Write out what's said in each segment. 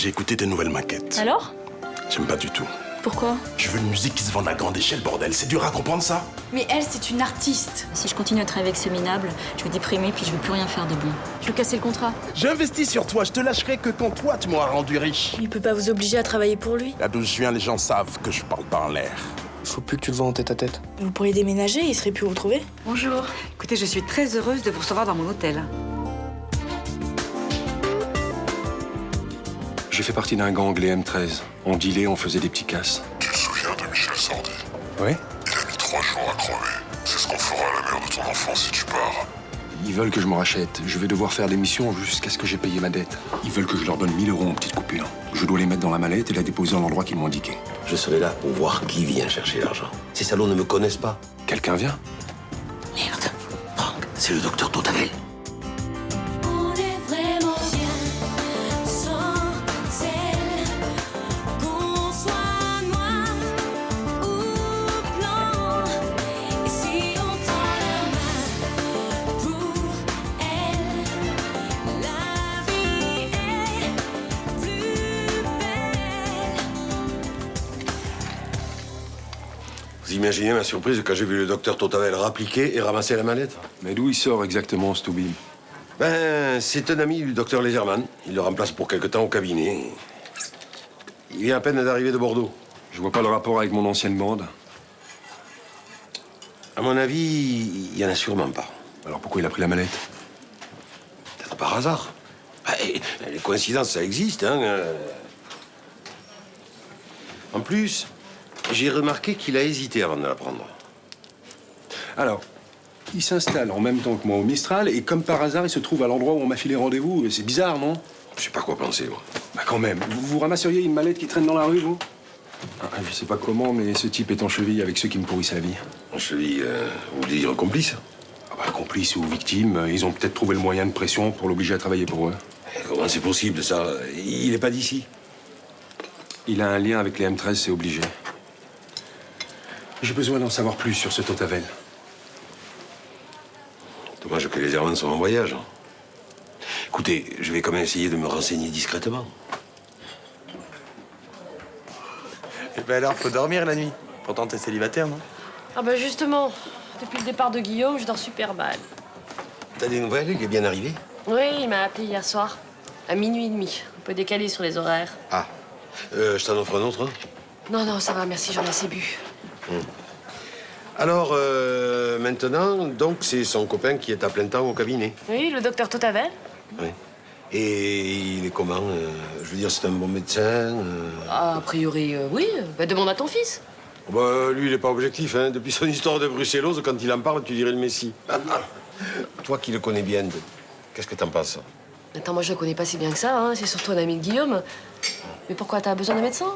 J'ai écouté tes nouvelles maquettes. Alors? J'aime pas du tout. Pourquoi? Je veux une musique qui se vende à grande échelle, bordel. C'est dur à comprendre, ça? Mais elle, c'est une artiste. Si je continue à travailler avec ce minable, je vais déprimer puis je vais plus rien faire de bon. Je veux casser le contrat. J'investis sur toi, je te lâcherai que quand toi, tu m'auras rendu riche. Il peut pas vous obliger à travailler pour lui. Là d'où je viens, les gens savent que je parle pas en l'air. Faut plus que tu le vends en tête à tête. Vous pourriez déménager, il serait plus vous retrouver. Bonjour. Écoutez, je suis très heureuse de vous recevoir dans mon hôtel. J'ai fait partie d'un gang, les M13. On dealait, on faisait des petits casses. Tu te souviens de Michel Sordi? Oui. Il a mis 3 jours à crever. C'est ce qu'on fera à la mère de ton enfant si tu pars. Ils veulent que je me rachète. Je vais devoir faire des missions jusqu'à ce que j'ai payé ma dette. Ils veulent que je leur donne 1000 € en petites coupures. Je dois les mettre dans la mallette et la déposer à l'endroit qu'ils m'ont indiqué. Je serai là pour voir qui vient chercher l'argent. Ces salauds ne me connaissent pas. Quelqu'un vient? Merde. Franck, c'est le docteur Totavel. On est vraiment bien sans elle. Qu'on soit noir ou blanc. Et si on tend la main pour elle, la vie est plus belle. Vous imaginez ma surprise quand j'ai vu le docteur Totavel rappliquer et ramasser la mallette? Mais d'où il sort exactement, ce Toubib? Ben, c'est un ami du docteur Laserman. Il le remplace pour quelque temps au cabinet. Il vient à peine d'arriver de Bordeaux. Je vois pas le rapport avec mon ancienne bande. À mon avis, il y en a sûrement pas. Alors pourquoi il a pris la mallette? Peut-être par hasard. Ah, et les coïncidences, ça existe, hein. En plus, j'ai remarqué qu'il a hésité avant de la prendre. Alors, il s'installe en même temps que moi au Mistral et comme par hasard, il se trouve à l'endroit où on m'a filé rendez-vous. C'est bizarre, non? Je sais pas quoi penser, moi. Bah quand même. Vous ramasseriez une mallette qui traîne dans la rue, vous? Je sais pas comment, mais ce type est en cheville avec ceux qui me pourrissent la vie. En cheville, vous voulez dire complice? Ah bah, complices ou victimes, ils ont peut-être trouvé le moyen de pression pour l'obliger à travailler pour eux. Comment c'est possible, ça? Il est pas d'ici. Il a un lien avec les M13, c'est obligé. J'ai besoin d'en savoir plus sur ce Totavel. Dommage que les Hermann sont en voyage. Écoutez, je vais quand même essayer de me renseigner discrètement. Et ben alors, faut dormir la nuit. Pourtant, t'es célibataire, non? Ah bah justement, depuis le départ de Guillaume, je dors super mal. T'as des nouvelles? Il est bien arrivé? Oui, il m'a appelé hier soir, à minuit et demi. Un peu décalé sur les horaires. Ah. Je t'en offre un autre, hein? Non, non, ça va, merci, j'en ai assez bu. Alors, maintenant, donc, c'est son copain qui est à plein temps au cabinet. Oui, le docteur Totavel. Oui. Et il est comment? Je veux dire, c'est un bon médecin? Ah, a priori, oui. Bah, demande à ton fils. Bah, lui, il est pas objectif, hein. Depuis son histoire de brucellose, quand il en parle, tu dirais le Messie. Toi qui le connais bien, qu'est-ce que t'en penses? Attends, moi, je le connais pas si bien que ça, hein. C'est surtout un ami de Guillaume. Mais pourquoi, t'as besoin d'un médecin?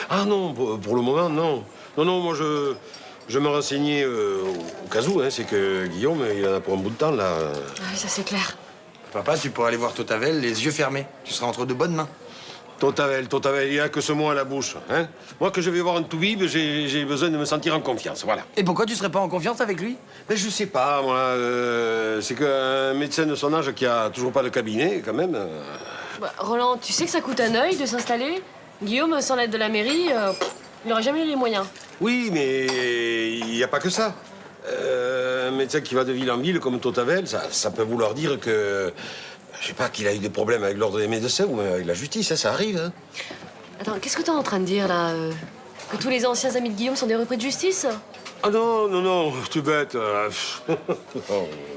Ah non, pour le moment, non. Non, moi, je me renseignais au cas où, hein. C'est que Guillaume, il en a pour un bout de temps, là. Ah oui, ça, c'est clair. Papa, tu pourrais aller voir Totavel les yeux fermés. Tu seras entre de bonnes mains. Totavel, il a que ce mot à la bouche, hein. Moi, que je vais voir un toubib, j'ai besoin de me sentir en confiance, voilà. Et pourquoi tu serais pas en confiance avec lui? Mais je sais pas, moi. C'est qu'un médecin de son âge qui a toujours pas de cabinet, quand même. Bah, Roland, tu sais que ça coûte un œil de s'installer? Guillaume, sans l'aide de la mairie, il n'aurait jamais eu les moyens. Oui, mais il n'y a pas que ça. Un médecin qui va de ville en ville comme Totavel, ça peut vouloir dire que... Je sais pas, qu'il a eu des problèmes avec l'ordre des médecins ou avec la justice, hein, ça arrive, hein. Attends, qu'est-ce que t'es en train de dire, là que tous les anciens amis de Guillaume sont des repris de justice? Ah non, tu es bête.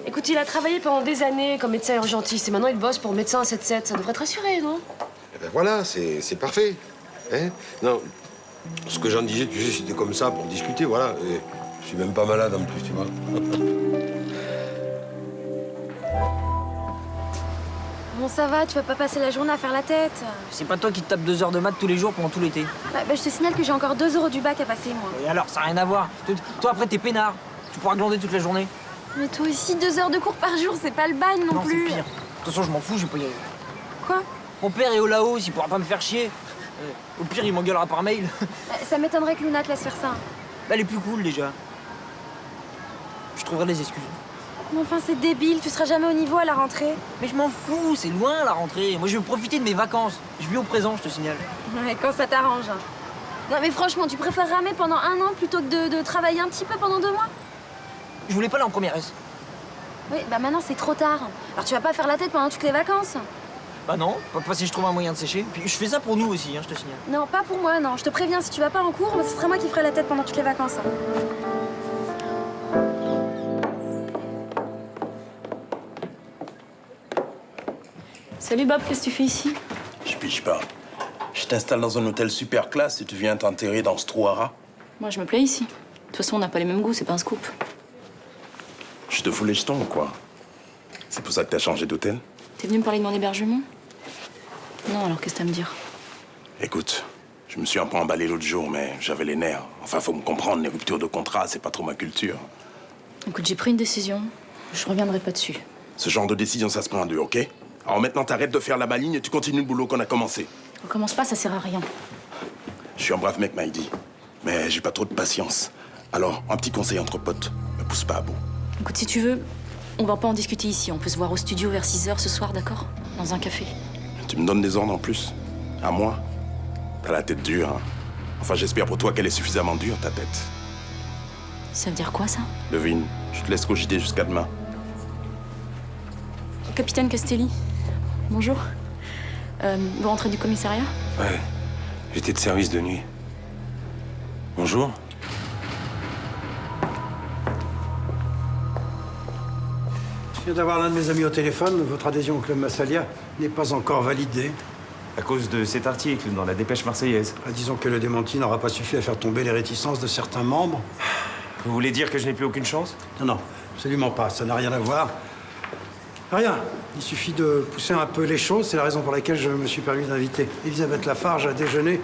Écoute, il a travaillé pendant des années comme médecin urgentiste et maintenant il bosse pour médecin 7-7. Ça devrait te rassurer, non? Eh ben voilà, c'est parfait. Hein? Non, ce que j'en disais, tu sais, c'était comme ça pour discuter, voilà. Et je suis même pas malade en plus, tu vois. Bon, ça va, tu vas pas passer la journée à faire la tête. C'est pas toi qui te tapes 2 heures de maths tous les jours pendant tout l'été. Bah, je te signale que j'ai encore 2 € du bac à passer, moi. Et alors, ça n'a rien à voir. Toi, après, t'es peinard. Tu pourras glander toute la journée. Mais toi aussi, 2 heures de cours par jour, c'est pas le bagne non plus. Non, c'est pire. De toute façon, je m'en fous, je vais pas y aller. Quoi? Mon père est au Laos, il pourra pas me faire chier. Au pire, il m'engueulera par mail. Ça m'étonnerait que Luna te laisse faire ça. Bah, elle est plus cool, déjà. Je trouverai des excuses. Mais enfin, c'est débile, tu seras jamais au niveau à la rentrée. Mais je m'en fous, c'est loin la rentrée. Moi, je veux profiter de mes vacances. Je vis au présent, je te signale. Ouais, quand ça t'arrange. Hein. Non, mais franchement, tu préfères ramer pendant 1 an plutôt que de travailler un petit peu pendant 2 mois? Je voulais pas aller en première S. Oui, bah maintenant, c'est trop tard. Alors tu vas pas faire la tête pendant toutes les vacances. Bah non, pas si je trouve un moyen de sécher. Puis je fais ça pour nous aussi, hein, je te signale. Non, pas pour moi, non. Je te préviens, si tu vas pas en cours, ce sera moi qui ferai la tête pendant toutes les vacances. Salut Bob, qu'est-ce que tu fais ici? Je pige pas. Je t'installe dans un hôtel super classe et tu viens t'enterrer dans ce trou à rats. Moi, je me plais ici. De toute façon, on n'a pas les mêmes goûts, c'est pas un scoop. Je te fous les jetons ou quoi? C'est pour ça que t'as changé d'hôtel? T'es venu me parler de mon hébergement? Non, alors qu'est-ce que t'as à me dire? Écoute, je me suis un peu emballé l'autre jour, mais j'avais les nerfs. Enfin, faut me comprendre, les ruptures de contrat, c'est pas trop ma culture. Écoute, j'ai pris une décision. Je reviendrai pas dessus. Ce genre de décision, ça se prend en deux, ok? Alors maintenant, t'arrêtes de faire la maligne et tu continues le boulot qu'on a commencé. On commence pas, ça sert à rien. Je suis un brave mec, Maïdi, mais j'ai pas trop de patience. Alors, un petit conseil entre potes, me pousse pas à bout. Écoute, si tu veux, on va pas en discuter ici. On peut se voir au studio vers 6h ce soir, d'accord? Dans un café. Tu me donnes des ordres en plus? À moi? T'as la tête dure, hein? Enfin, j'espère pour toi qu'elle est suffisamment dure, ta tête. Ça veut dire quoi, ça? Devine, je te laisse cogiter jusqu'à demain. Capitaine Castelli, bonjour. Vous rentrez du commissariat? Ouais, j'étais de service de nuit. Bonjour. Je viens d'avoir l'un de mes amis au téléphone. Votre adhésion au Club Massalia n'est pas encore validée. À cause de cet article dans la dépêche marseillaise. Disons que le démenti n'aura pas suffi à faire tomber les réticences de certains membres. Vous voulez dire que je n'ai plus aucune chance? Non, non, absolument pas. Ça n'a rien à voir. Rien. Il suffit de pousser un peu les choses. C'est la raison pour laquelle je me suis permis d'inviter Elisabeth Lafarge à déjeuner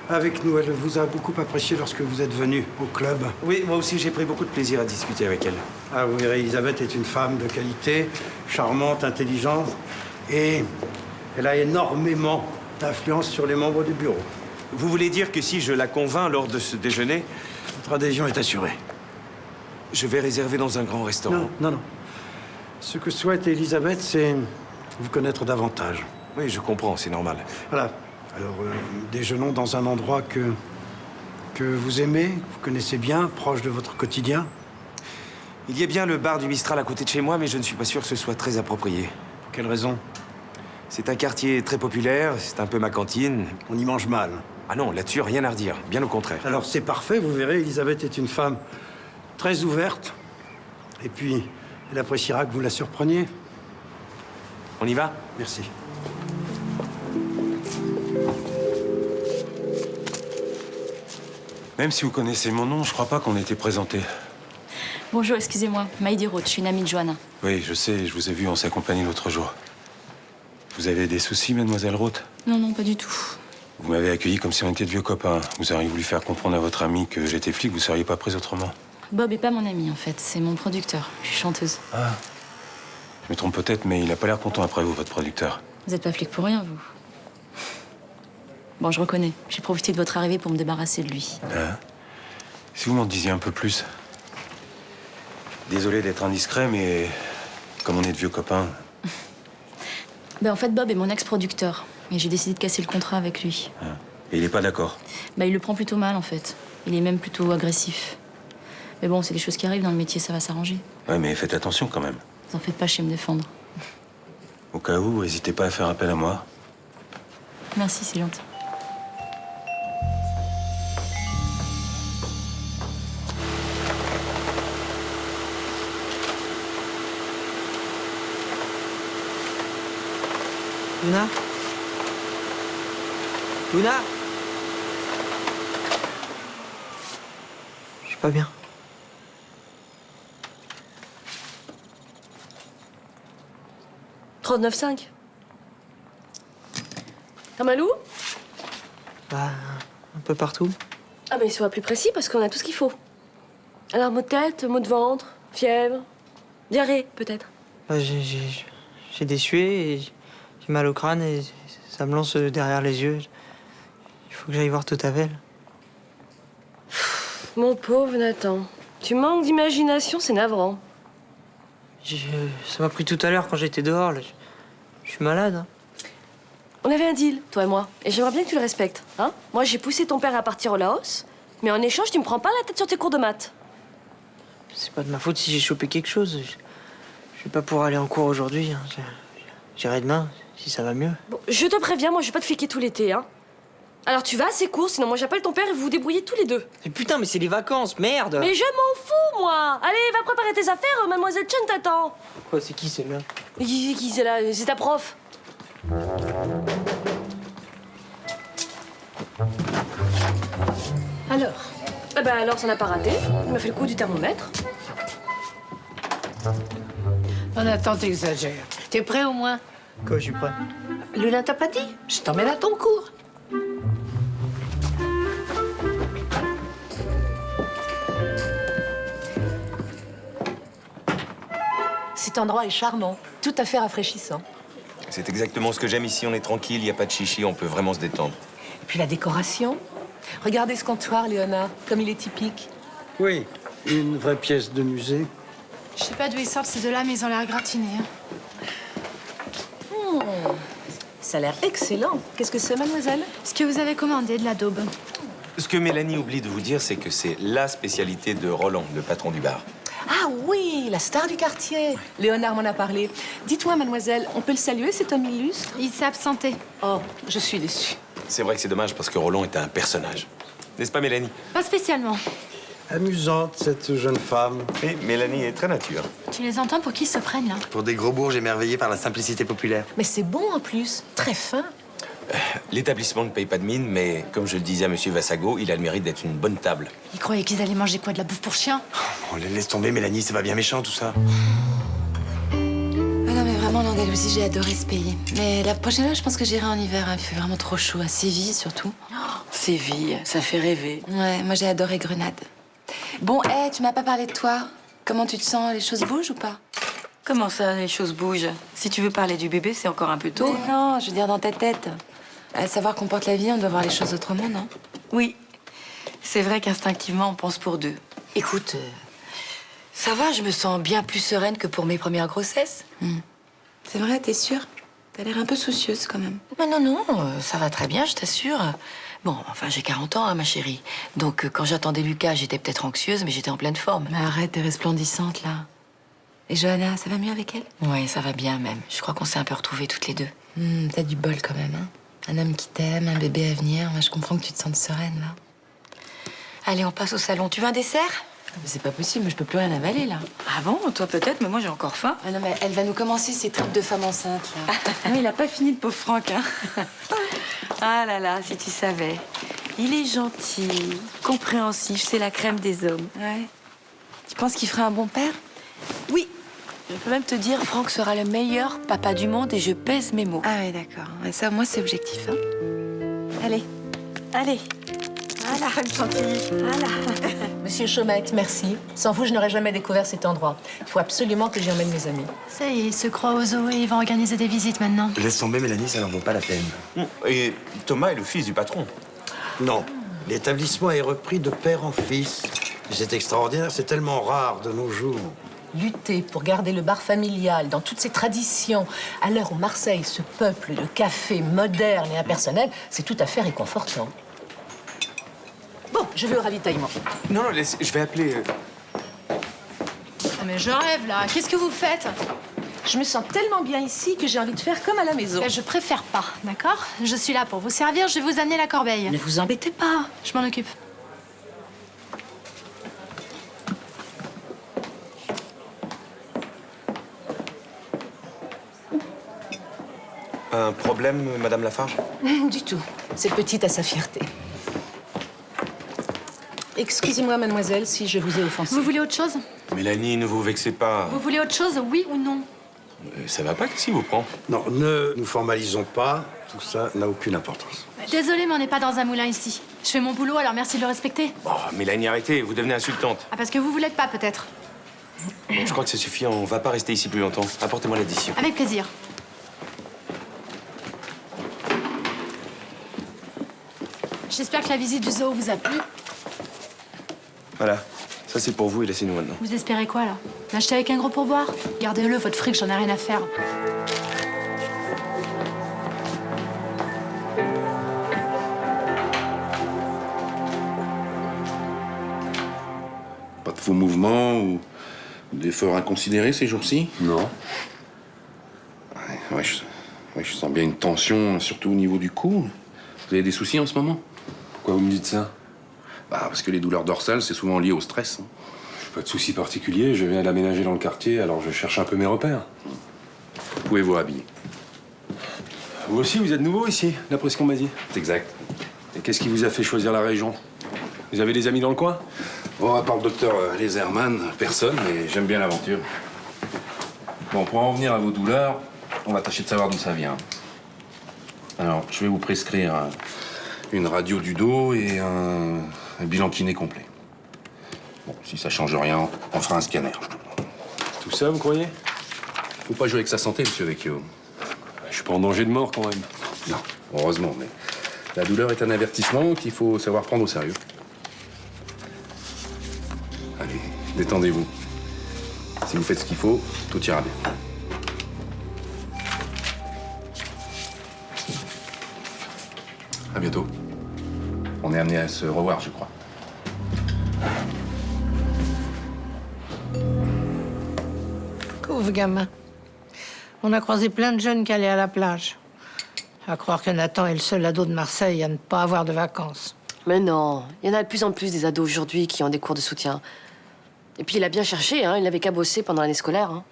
avec nous. Elle vous a beaucoup apprécié lorsque vous êtes venu au club. Oui, moi aussi, j'ai pris beaucoup de plaisir à discuter avec elle. Ah, vous verrez, Elisabeth est une femme de qualité, charmante, intelligente, et elle a énormément d'influence sur les membres du bureau. Vous voulez dire que si je la convainc lors de ce déjeuner... Votre adhésion est assurée. Je vais réserver dans un grand restaurant. Non, non, non. Ce que souhaite Elisabeth, c'est vous connaître davantage. Oui, je comprends, c'est normal. Voilà. Alors, déjeunons dans un endroit que vous aimez, que vous connaissez bien, proche de votre quotidien. Il y a bien le bar du Mistral à côté de chez moi, mais je ne suis pas sûr que ce soit très approprié. Pour quelle raison? C'est un quartier très populaire, c'est un peu ma cantine. On y mange mal. Ah non, là-dessus, rien à redire, bien au contraire. Alors, c'est parfait, vous verrez, Elisabeth est une femme très ouverte. Et puis, elle appréciera que vous la surpreniez. On y va? Merci. Même si vous connaissez mon nom, je crois pas qu'on ait été présentés. Bonjour, excusez-moi. Maïdi Roth, je suis une amie de Johanna. Oui, je sais, je vous ai vu, on s'est accompagnés l'autre jour. Vous avez des soucis, mademoiselle Roth? Non, non, pas du tout. Vous m'avez accueilli comme si on était de vieux copains. Vous auriez voulu faire comprendre à votre ami que j'étais flic, vous seriez pas prise autrement. Bob est pas mon ami, en fait. C'est mon producteur. Je suis chanteuse. Ah. Je me trompe peut-être, mais il a pas l'air content après vous, votre producteur. Vous êtes pas flic pour rien, vous. Bon, je reconnais. J'ai profité de votre arrivée pour me débarrasser de lui. Ah. Si vous m'en disiez un peu plus. Désolé d'être indiscret, mais comme on est de vieux copains... Ben, en fait, Bob est mon ex-producteur. Et j'ai décidé de casser le contrat avec lui. Ah. Et il est pas d'accord? Ben, il le prend plutôt mal, en fait. Il est même plutôt agressif. Mais bon, c'est des choses qui arrivent dans le métier, ça va s'arranger. Ouais, mais faites attention quand même. Vous en faites pas, je sais me défendre. Au cas où, n'hésitez pas à faire appel à moi. Merci, c'est gentil. Luna? Luna? Je suis pas bien. « 39,5. T'as mal où? Bah, un peu partout. Ah, mais sois plus précis parce qu'on a tout ce qu'il faut. Alors, maux de tête, maux de ventre, fièvre, diarrhée, peut-être. Bah, j'ai des suées et j'ai mal au crâne et ça me lance derrière les yeux. Il faut que j'aille voir Totavel. Mon pauvre Nathan, tu manques d'imagination, c'est navrant. Ça m'a pris tout à l'heure quand j'étais dehors, là. Je suis malade, hein. On avait un deal, toi et moi, et j'aimerais bien que tu le respectes, hein. Moi, j'ai poussé ton père à partir au Laos, mais en échange, tu me prends pas la tête sur tes cours de maths. C'est pas de ma faute si j'ai chopé quelque chose. Je vais pas pouvoir aller en cours aujourd'hui, hein. J'irai demain, si ça va mieux. Bon, je te préviens, moi, je vais pas te fliquer tout l'été, hein. Alors tu vas à ces cours, sinon moi j'appelle ton père et vous vous débrouillez tous les deux. Mais putain, mais c'est les vacances, merde! Mais je m'en fous, moi. Allez, va préparer tes affaires, mademoiselle Chen t'attend. Quoi, c'est qui celle-là? Qui c'est là? C'est ta prof. Alors? Eh ben alors, ça n'a pas raté. Il m'a fait le coup du thermomètre. On attend, t'exagères. T'es prêt au moins? Quoi, je suis prêt? Luna t'a pas dit? Je t'emmène à ton cours. Cet endroit est charmant, tout à fait rafraîchissant. C'est exactement ce que j'aime ici, on est tranquille, il n'y a pas de chichi, on peut vraiment se détendre. Et puis la décoration. Regardez ce comptoir, Léonard, comme il est typique. Oui, une vraie pièce de musée. Je sais pas d'où ils sortent ces deux-là, mais ils ont l'air gratinés. Hein. Ça a l'air excellent. Qu'est-ce que c'est, mademoiselle? Ce que vous avez commandé, de la daube. Ce que Mélanie oublie de vous dire, c'est que c'est la spécialité de Roland, le patron du bar. Ah oui, la star du quartier. Léonard m'en a parlé. Dites-moi, mademoiselle, on peut le saluer, cet homme illustre? Il s'est absenté. Oh, je suis déçue. C'est vrai que c'est dommage parce que Roland était un personnage. N'est-ce pas, Mélanie? Pas spécialement. Amusante, cette jeune femme. Et Mélanie est très nature. Tu les entends pour qui ils se prennent, là? Pour des gros bourges émerveillés par la simplicité populaire. Mais c'est bon en plus, très fin. L'établissement ne paye pas de mine, mais comme je le disais à monsieur Vassago, il a le mérite d'être une bonne table. Ils croyaient qu'ils allaient manger quoi, de la bouffe pour chien? On les laisse tomber, Mélanie, c'est pas bien méchant tout ça. Ah non, mais vraiment, l'Andalousie, j'ai adoré ce pays. Mais la prochaine fois, je pense que j'irai en hiver. Hein. Il fait vraiment trop chaud, à Séville surtout. Séville, ça fait rêver. Ouais, moi j'ai adoré Grenade. Bon, tu m'as pas parlé de toi. Comment tu te sens? Les choses bougent ou pas? Comment ça, les choses bougent? Si tu veux parler du bébé, c'est encore un peu tôt. Mais non, je veux dire dans ta tête. À savoir qu'on porte la vie, on doit voir les choses autrement, non? Oui. C'est vrai qu'instinctivement, on pense pour deux. Écoute, ça va, je me sens bien plus sereine que pour mes premières grossesses. C'est vrai, t'es sûre? T'as l'air un peu soucieuse, quand même. Mais non, ça va très bien, je t'assure. Bon, enfin, j'ai 40 ans, hein, ma chérie. Donc, quand j'attendais Lucas, j'étais peut-être anxieuse, mais j'étais en pleine forme. Mais arrête, t'es resplendissante, là. Et Johanna, ça va mieux avec elle? Oui, ça va bien, même. Je crois qu'on s'est un peu retrouvés toutes les deux. T'as du bol, quand même, hein. Un homme qui t'aime, un bébé à venir. Moi, je comprends que tu te sentes sereine, là. Allez, on passe au salon. Tu veux un dessert? Mais c'est pas possible, je peux plus rien avaler, là. Ah bon? Toi peut-être, mais moi j'ai encore faim. Ah non, mais elle va nous commencer ses tripes de femme enceinte, là. Ah oui, il a pas fini, le pauvre Franck, hein. Ah là là, si tu savais. Il est gentil, compréhensif, c'est la crème des hommes. Ouais. Tu penses qu'il ferait un bon père? Oui. Je peux même te dire, Franck sera le meilleur papa du monde et je pèse mes mots. Ah ouais, d'accord. Ouais, ça, moi, c'est objectif, hein. Allez, allez. Voilà, gentille. Voilà. Monsieur Chaumette, merci. Sans vous, je n'aurais jamais découvert cet endroit. Il faut absolument que j'y emmène mes amis. Ça y est, il se croit au zoo et il va organiser des visites maintenant. Laisse tomber, Mélanie, ça n'en vaut pas la peine. Et Thomas est le fils du patron. Non, l'établissement est repris de père en fils. Et c'est extraordinaire, c'est tellement rare de nos jours. Lutter pour garder le bar familial dans toutes ses traditions, à l'heure où Marseille se peuple de cafés modernes et impersonnels, c'est tout à fait réconfortant. Bon, je vais au ravitaillement. Non, laisse, je vais appeler... Mais je rêve, là. Qu'est-ce que vous faites? Je me sens tellement bien ici que j'ai envie de faire comme à la maison. Je préfère pas, d'accord? Je suis là pour vous servir, je vais vous amener la corbeille. Ne vous embêtez pas. Je m'en occupe. Un problème, Madame Lafarge? Du tout. Cette petite a sa fierté. Excusez-moi, mademoiselle, si je vous ai offensé. Vous voulez autre chose? Mélanie, ne vous vexez pas. Vous voulez autre chose, oui ou non? Ça va pas, qu'est-ce qui vous prend? Non, ne nous formalisons pas. Tout ça n'a aucune importance. Désolée, mais on n'est pas dans un moulin ici. Je fais mon boulot, alors merci de le respecter. Oh, Mélanie, arrêtez, vous devenez insultante. Ah, parce que vous l'êtes pas, peut-être. Bon, je crois que ça suffit, on va pas rester ici plus longtemps. Apportez-moi l'addition. Avec plaisir. J'espère que la visite du zoo vous a plu. Voilà, Ça, c'est pour vous et laissez-nous maintenant. Vous espérez quoi, là? L'acheter avec un gros pourboire? Gardez-le, votre fric, j'en ai rien à faire. Pas de faux mouvements ou d'efforts inconsidérés ces jours-ci? Non. Ouais, je sens bien une tension, surtout au niveau du cou. Vous avez des soucis en ce moment? Pourquoi vous me dites ça? Bah, parce que les douleurs dorsales, c'est souvent lié au stress. Pas de soucis particuliers, je viens d'aménager dans le quartier, alors je cherche un peu mes repères. Vous pouvez vous rhabiller. Vous aussi, vous êtes nouveau ici, d'après ce qu'on m'a dit. C'est exact. Et qu'est-ce qui vous a fait choisir la région? Vous avez des amis dans le coin? Bon, à part le docteur Leserman, personne, mais j'aime bien l'aventure. Bon, pour en revenir à vos douleurs, on va tâcher de savoir d'où ça vient. Alors, je vais vous prescrire une radio du dos et un bilan kiné complet. Bon, si ça change rien, on fera un scanner. Tout ça, vous croyez? Faut pas jouer avec sa santé, monsieur Vecchio. Je suis pas en danger de mort, quand même. Non, heureusement, mais la douleur est un avertissement qu'il faut savoir prendre au sérieux. Allez, détendez-vous. Si vous faites ce qu'il faut, tout ira bien. À bientôt. On est amené à se revoir, je crois. Pauvre gamin. On a croisé plein de jeunes qui allaient à la plage. À croire que Nathan est le seul ado de Marseille à ne pas avoir de vacances. Mais non, il y en a de plus en plus des ados aujourd'hui qui ont des cours de soutien. Et puis il a bien cherché, hein, il n'avait qu'à bosser pendant l'année scolaire. Hein.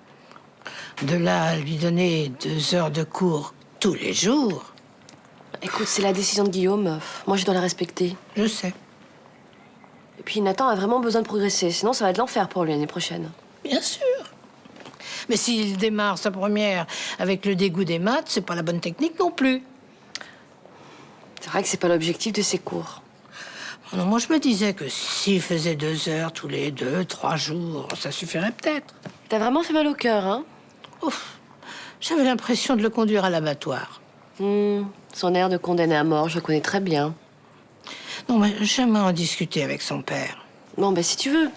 De là à lui donner 2 heures de cours tous les jours. Écoute, c'est la décision de Guillaume. Moi, je dois la respecter. Je sais. Et puis Nathan a vraiment besoin de progresser, sinon ça va être l'enfer pour lui l'année prochaine. Bien sûr. Mais s'il démarre sa première avec le dégoût des maths, c'est pas la bonne technique non plus. C'est vrai que c'est pas l'objectif de ses cours. Non, moi, je me disais que s'il faisait 2 heures tous les 2, 3 jours, ça suffirait peut-être. T'as vraiment fait mal au cœur, hein? Ouf. J'avais l'impression de le conduire à l'abattoir. Son air de condamné à mort, je le connais très bien. Non, mais j'aimerais en discuter avec son père. Bon, ben si tu veux,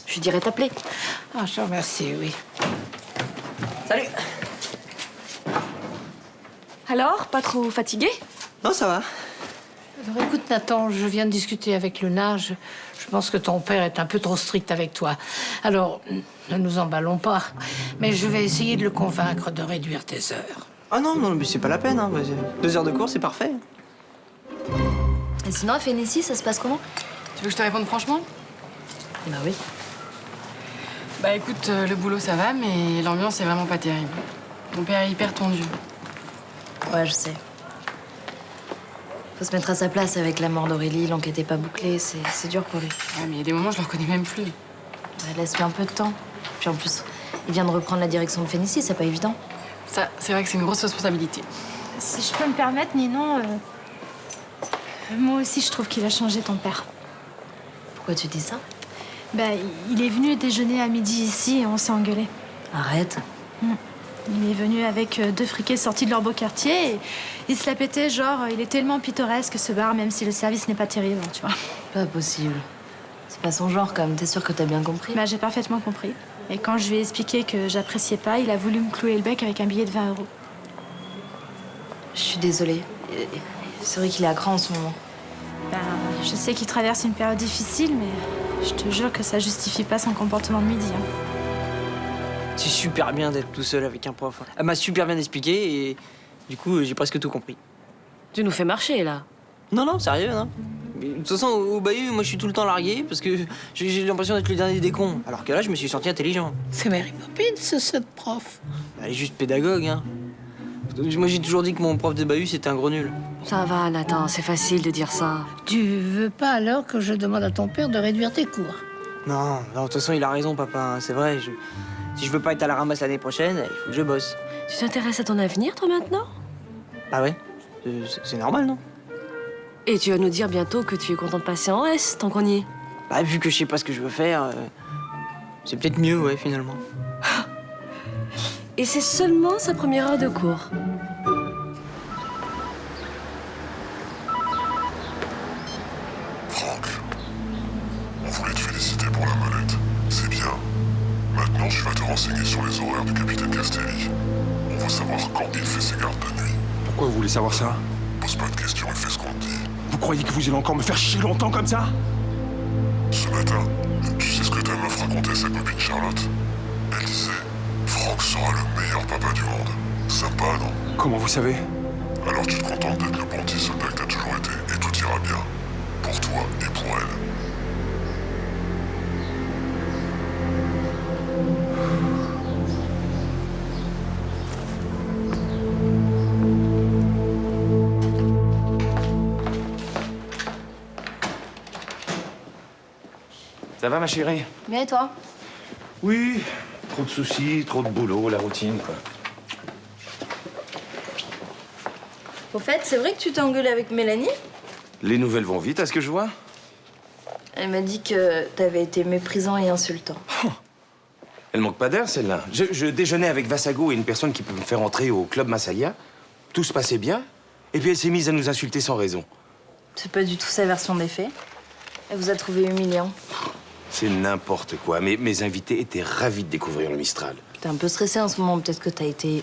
je lui dirai t'appeler. Ah, je te remercie, oui. Salut. Alors, pas trop fatigué? Non, ça va. Alors, écoute, Nathan, je viens de discuter avec Luna. Je pense que ton père est un peu trop strict avec toi. Alors, ne nous emballons pas. Mais je vais essayer de le convaincre de réduire tes heures. Ah non, non, mais c'est pas la peine. Hein. 2 heures de cours, c'est parfait. Et sinon, à Fénécie, ça se passe comment? Tu veux que je te réponde franchement? Bah oui. Bah écoute, le boulot ça va, mais l'ambiance est vraiment pas terrible. Mon père est hyper tendu. Ouais, je sais. Faut se mettre à sa place avec la mort d'Aurélie, l'enquête est pas bouclée, c'est dur pour lui. Ouais, mais il y a des moments, je le reconnais même plus. Bah, laisse-lui un peu de temps. Puis en plus, il vient de reprendre la direction de Fénécie, c'est pas évident. Ça, c'est vrai que c'est une grosse responsabilité. Si je peux me permettre, Ninon, moi aussi, je trouve qu'il a changé, ton père. Pourquoi tu dis ça? Bah, il est venu déjeuner à midi ici et on s'est engueulé. Arrête. Il est venu avec 2 friquets sortis de leur beau quartier et il se la pétait, genre, il est tellement pittoresque ce bar, même si le service n'est pas terrible, tu vois. Pas possible. C'est pas son genre, quand même. T'es sûre que t'as bien compris? Bah, j'ai parfaitement compris. Et quand je lui ai expliqué que j'appréciais pas, il a voulu me clouer le bec avec un billet de 20 €. Je suis désolée. C'est vrai qu'il est à cran en ce moment. Ben, je sais qu'il traverse une période difficile, mais je te jure que ça justifie pas son comportement de midi. Hein. C'est super bien d'être tout seul avec un prof. Elle m'a super bien expliqué et du coup, j'ai presque tout compris. Tu nous fais marcher, là. Non, non, sérieux, non. Mais, de toute façon, au bahut, moi, je suis tout le temps largué parce que j'ai l'impression d'être le dernier des cons. Alors que là, je me suis senti intelligent. C'est Mary Poppins, cette prof. Elle est juste pédagogue, hein. Moi, j'ai toujours dit que mon prof de bahut, c'était un gros nul. Ça va, Nathan, c'est facile de dire ça. Tu veux pas alors que je demande à ton père de réduire tes cours? Non, de toute façon, il a raison, papa. C'est vrai, si je veux pas être à la ramasse l'année prochaine, il faut que je bosse. Tu t'intéresses à ton avenir, toi, maintenant? Ah ouais? C'est normal, non? Et tu vas nous dire bientôt que tu es content de passer en S, tant qu'on y est. Bah, vu que je sais pas ce que je veux faire, c'est peut-être mieux, ouais, finalement. Et c'est seulement sa première heure de cours. Franck, on voulait te féliciter pour la mallette. tu vas te renseigner sur les horaires du capitaine Castelli. On veut savoir quand il fait ses gardes de nuit. Pourquoi vous voulez savoir ça? Pose pas de questions et fais ce qu'on te dit. Vous croyez que vous allez encore me faire chier longtemps comme ça? Ce matin, tu sais ce que ta meuf racontait à sa copine Charlotte? Elle disait Franck sera le meilleur papa du monde. Sympa, non? Comment vous savez? Alors tu te contentes d'être le bon petit soldat que t'as toujours été et tout ira bien. Pour toi et pour elle. Ça va, ma chérie? Bien et toi? Oui, trop de soucis, trop de boulot, la routine, quoi. Au fait, c'est vrai que tu t'es engueulé avec Mélanie? Les nouvelles vont vite, à ce que je vois. Elle m'a dit que t'avais été méprisant et insultant. Elle manque pas d'air, celle-là. Je déjeunais avec Vassago et une personne qui peut me faire entrer au club Massalia. Tout se passait bien. Et puis elle s'est mise à nous insulter sans raison. C'est pas du tout sa version des faits. Elle vous a trouvé humiliant. C'est n'importe quoi. Mais mes invités étaient ravis de découvrir le Mistral. T'es un peu stressé en ce moment. Peut-être que t'as été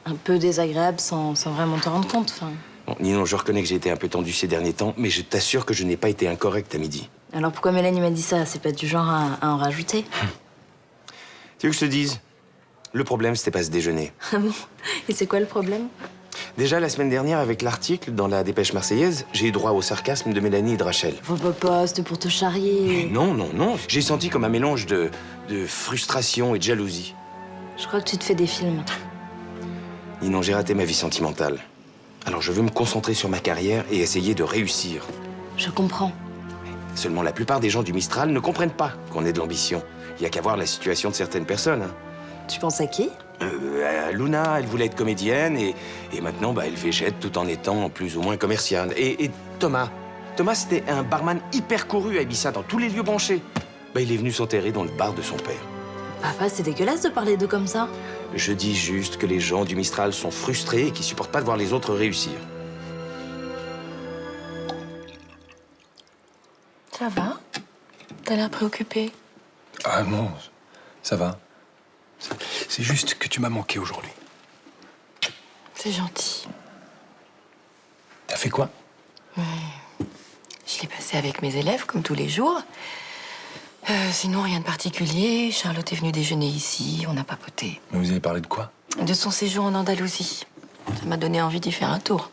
un peu désagréable sans vraiment te rendre compte. Enfin... Bon, Ninon, je reconnais que j'ai été un peu tendu ces derniers temps, mais je t'assure que je n'ai pas été incorrect à midi. Alors pourquoi Mélanie m'a dit ça? C'est pas du genre à en rajouter. Tu veux que je te dise? Le problème, c'était pas ce déjeuner. Ah bon? Et c'est quoi le problème? Déjà, la semaine dernière, avec l'article dans la Dépêche marseillaise, j'ai eu droit au sarcasme de Mélanie et de Rachel. Faut papa, c'était pour te charrier. Mais non, non, non. J'ai senti comme un mélange de frustration et de jalousie. Je crois que tu te fais des films. Ninon, j'ai raté ma vie sentimentale. Alors je veux me concentrer sur ma carrière et essayer de réussir. Je comprends. Seulement, la plupart des gens du Mistral ne comprennent pas qu'on ait de l'ambition. Il y a qu'à voir la situation de certaines personnes. Hein. Tu penses à qui? Luna, elle voulait être comédienne et maintenant, elle végète tout en étant plus ou moins commerciale. Et Thomas, c'était un barman hyper couru à Ibiza, dans tous les lieux branchés. Il est venu s'enterrer dans le bar de son père. Papa, c'est dégueulasse de parler d'eux comme ça. Je dis juste que les gens du Mistral sont frustrés et qu'ils supportent pas de voir les autres réussir. Ça va? T'as l'air préoccupé. Ah non, ça va. C'est juste que tu m'as manqué aujourd'hui. C'est gentil. T'as fait quoi? Ouais. Je l'ai passé avec mes élèves, comme tous les jours. Sinon, rien de particulier. Charlotte est venue déjeuner ici, on a papoté. Mais vous avez parlé de quoi? De son séjour en Andalousie. Ça m'a donné envie d'y faire un tour.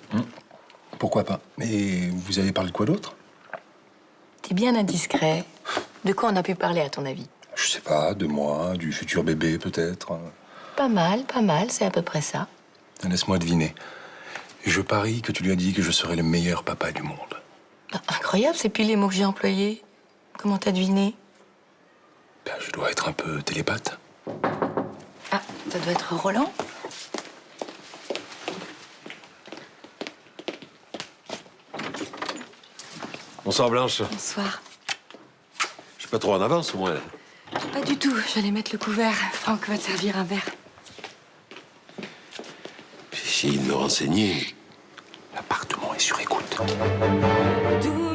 Pourquoi pas? Mais vous avez parlé de quoi d'autre? T'es bien indiscret. De quoi on a pu parler, à ton avis? Je sais pas, de moi, du futur bébé peut-être. Pas mal, c'est à peu près ça. Laisse-moi deviner. Je parie que tu lui as dit que je serais le meilleur papa du monde. Incroyable, c'est pile les mots que j'ai employés. Comment t'as deviné? Je dois être un peu télépathe. Ah, ça doit être Roland. Bonsoir Blanche. Bonsoir. Je suis pas trop en avance, moi. Pas du tout, j'allais mettre le couvert. Franck va te servir un verre. J'ai essayé de me renseigner. L'appartement est sur écoute. Tout